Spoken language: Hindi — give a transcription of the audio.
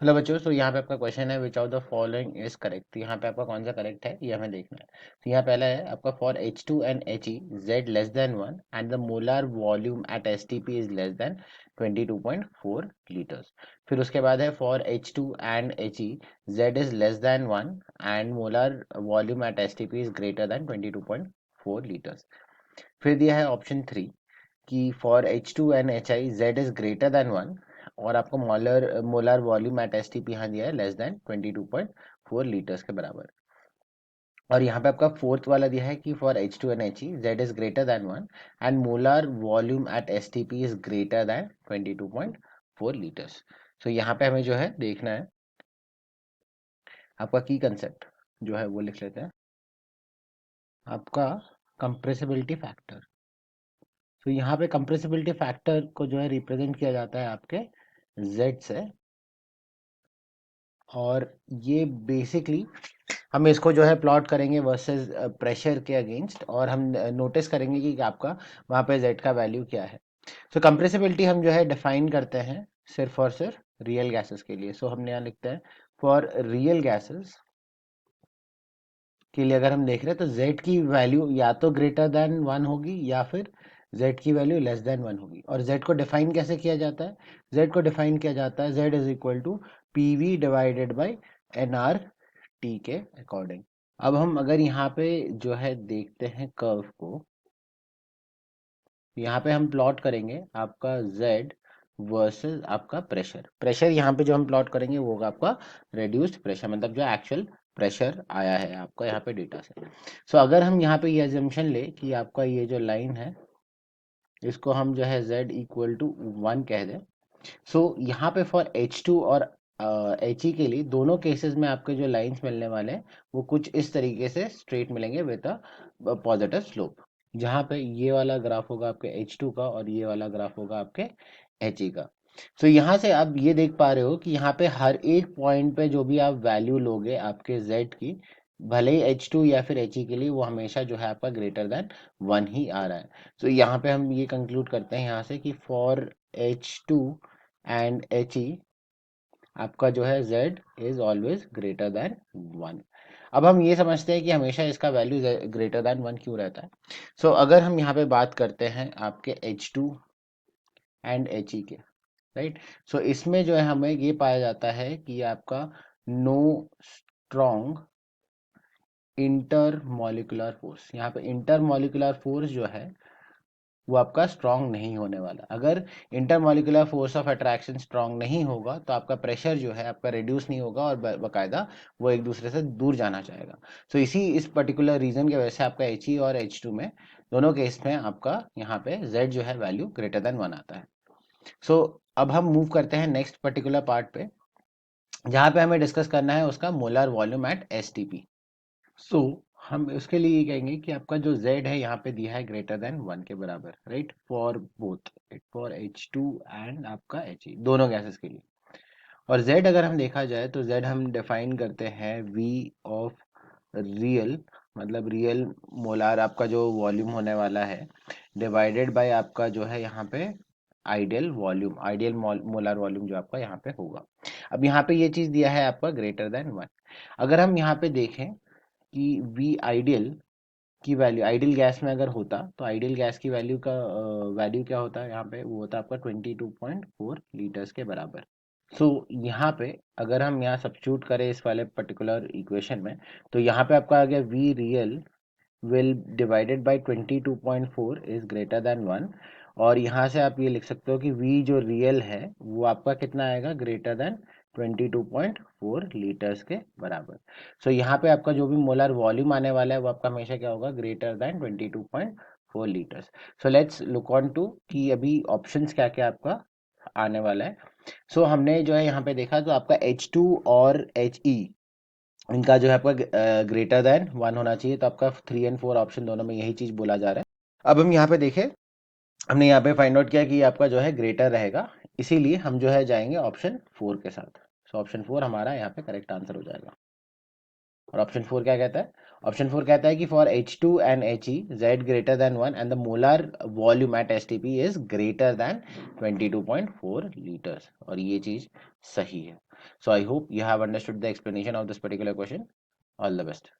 हेलो बच्चों, तो यहाँ पे आपका क्वेश्चन है which of the following is correct. तो यहाँ पे आपका कौन सा करेक्ट है ये हमें देखना है। तो यहाँ पहला है आपका for H2 and He Z less than 1 and the molar volume at STP is less than 22.4 litres. फिर उसके बाद है for H2 and He Z is less than 1 and molar volume at STP is greater than 22.4 litres. फिर दिया है ऑप्शन 3 कि for H2 and HI Z is greater than 1 और आपको molar molar volume at STP यहाँ दिया है लेस देन 22.4 लीटर्स के बराबर। और यहाँ पे आपका फोर्थ वाला दिया है कि for H2 and He Z is greater than 1 and molar volume at STP is greater than 22.4 litres. So यहाँ पे हमें जो है देखना है आपका की कंसेप्ट जो है वो लिख लेते हैं, आपका कंप्रेसिबिलिटी फैक्टर। तो यहाँ पे कंप्रेसिबिलिटी फैक्टर को जो है रिप्रेजेंट किया जाता है आपके Z से, और ये बेसिकली हम इसको जो है प्लॉट करेंगे वर्सेस प्रेशर के अगेंस्ट, और हम नोटिस करेंगे कि आपका वहाँ पे Z का वैल्यू क्या है। सो कंप्रेसिबिलिटी हम जो है डिफाइन करते हैं सिर्फ और सिर्फ रियल गैसेस के लिए। सो हमने यहाँ लिखते हैं फॉर रियल गैसेस के लिए अगर हम देख रहे हैं तो Z की वैल्यू या तो ग्रेटर देन 1 होगी या फिर Z की वैल्यू लेस देन 1 होगी। और Z को डिफाइन कैसे किया जाता है? Z को डिफाइन किया जाता है Z is equal to PV divided by NRT के अकॉर्डिंग। अब हम अगर यहाँ पे जो है देखते हैं कर्व को, यहाँ पे हम प्लॉट करेंगे आपका Z वर्सेस आपका प्रेशर। प्रेशर यहाँ पे जो हम प्लॉट करेंगे वो होगा आपका रेड्यूस्ड प्रेशर, मतलब जो एक्चुअल प्रेशर आया है आपका यहाँ पे डेटा से। सो अगर हम यहाँ पे ये एजम्पशन ले कि आपका ये जो लाइन है इसको हम जो है Z इक्वल टू 1 कह दें। सो यहाँ पे फॉर H2 और He के लिए दोनों केसेस में आपके जो लाइंस मिलने वाले हैं वो कुछ इस तरीके से स्ट्रेट मिलेंगे विद अ पॉजिटिव स्लोप, जहाँ पे ये वाला ग्राफ होगा आपके H2 का और ये वाला ग्राफ होगा आपके He का। सो यहाँ से आप ये देख पा रहे हो कि यहाँ पे हर एक पॉइंट पे जो भी आप वैल्यू लोगे आपके Z की, भले ही H2 या फिर He के लिए, वो हमेशा जो है आपका ग्रेटर देन 1 ही आ रहा है। तो यहाँ पे हम ये कंक्लूड करते हैं यहाँ से कि फॉर H2 एंड He आपका जो है Z is always greater than 1। अब हम ये समझते हैं कि हमेशा इसका वैल्यू ग्रेटर देन 1 क्यों रहता है। सो अगर हम यहाँ पे बात करते हैं आपके H2 एंड He के, राइट। सो इसमें जो है हमें ये पाया जाता है कि आपका no strong intermolecular force, यहाँ पे इंटर मॉलिकुलर फोर्स जो है वो आपका स्ट्रांग नहीं होने वाला। अगर intermolecular force of attraction strong नहीं होगा तो आपका प्रेशर जो है आपका रिड्यूस नहीं होगा और बकायदा वो एक दूसरे से दूर जाना चाहेगा। सो इस पर्टिकुलर रीजन की वजह से आपका He और H2 में दोनों केस में आपका यहाँ पे Z जो है वैल्यू ग्रेटर देन 1 आता है। सो अब हम मूव करते हैं नेक्स्ट पर्टिकुलर पार्ट पे, जहाँ पे हमें डिस्कस करना है उसका मोलर वॉल्यूम एट STP। सो हम उसके लिए ये कहेंगे कि आपका जो Z है यहाँ पे दिया है ग्रेटर देन 1 के बराबर, right, for both, for H2 and आपका He, दोनों गैसेस के लिए। और Z अगर हम देखा जाए तो Z हम डिफाइन करते हैं V ऑफ रियल, मतलब रियल मोलार आपका जो वॉल्यूम होने वाला है डिवाइडेड बाय आपका जो है यहाँ पे ideal volume, ideal molar volume जो आपका यहाँ पे होगा। अब यहाँ पे ये चीज दिया है आपका ग्रेटर देन 1। अगर हम यहाँ पे देखें कि वी आइडियल की वैल्यू आइडियल गैस में अगर होता तो आइडियल गैस की वैल्यू का वैल्यू क्या होता है यहाँ पे, वो होता है आपका 22.4 लीटर्स के बराबर। सो यहाँ पे अगर हम यहाँ सब्स्टिट्यूट करें इस वाले पर्टिकुलर इक्वेशन में, तो यहाँ पे आपका आ गया V real will divided by 22.4 is greater than 1। और यहाँ से आप ये लिख सकते हो कि V जो रियल है वो आपका कितना आएगा, ग्रेटर देन 22.4 लीटर्स के बराबर। सो यहाँ पे आपका जो भी मोलर वॉल्यूम आने वाला है वो आपका हमेशा क्या होगा, greater than 22.4 litres. So let's look on to कि अभी ऑप्शंस क्या क्या आपका आने वाला है। सो हमने जो है यहाँ पे देखा तो आपका H2 और He इनका जो है आपका ग्रेटर देन 1 होना चाहिए, तो आपका 3 एंड 4 ऑप्शन दोनों में यही चीज बोला जा रहा है। अब हम यहाँ पे देखें, हमने यहाँ पे फाइंड आउट किया कि आपका जो है ग्रेटर रहेगा, इसीलिए हम जो है जाएंगे ऑप्शन 4 के साथ। सो ऑप्शन 4 हमारा यहाँ पे करेक्ट आंसर हो जाएगा। और ऑप्शन 4 क्या कहता है? ऑप्शन 4 कहता है कि for H2 and He Z greater than 1 and the molar volume at STP is greater than 22.4 litres, और ये चीज सही है। So I hope you have understood the explanation of this particular question. All the best.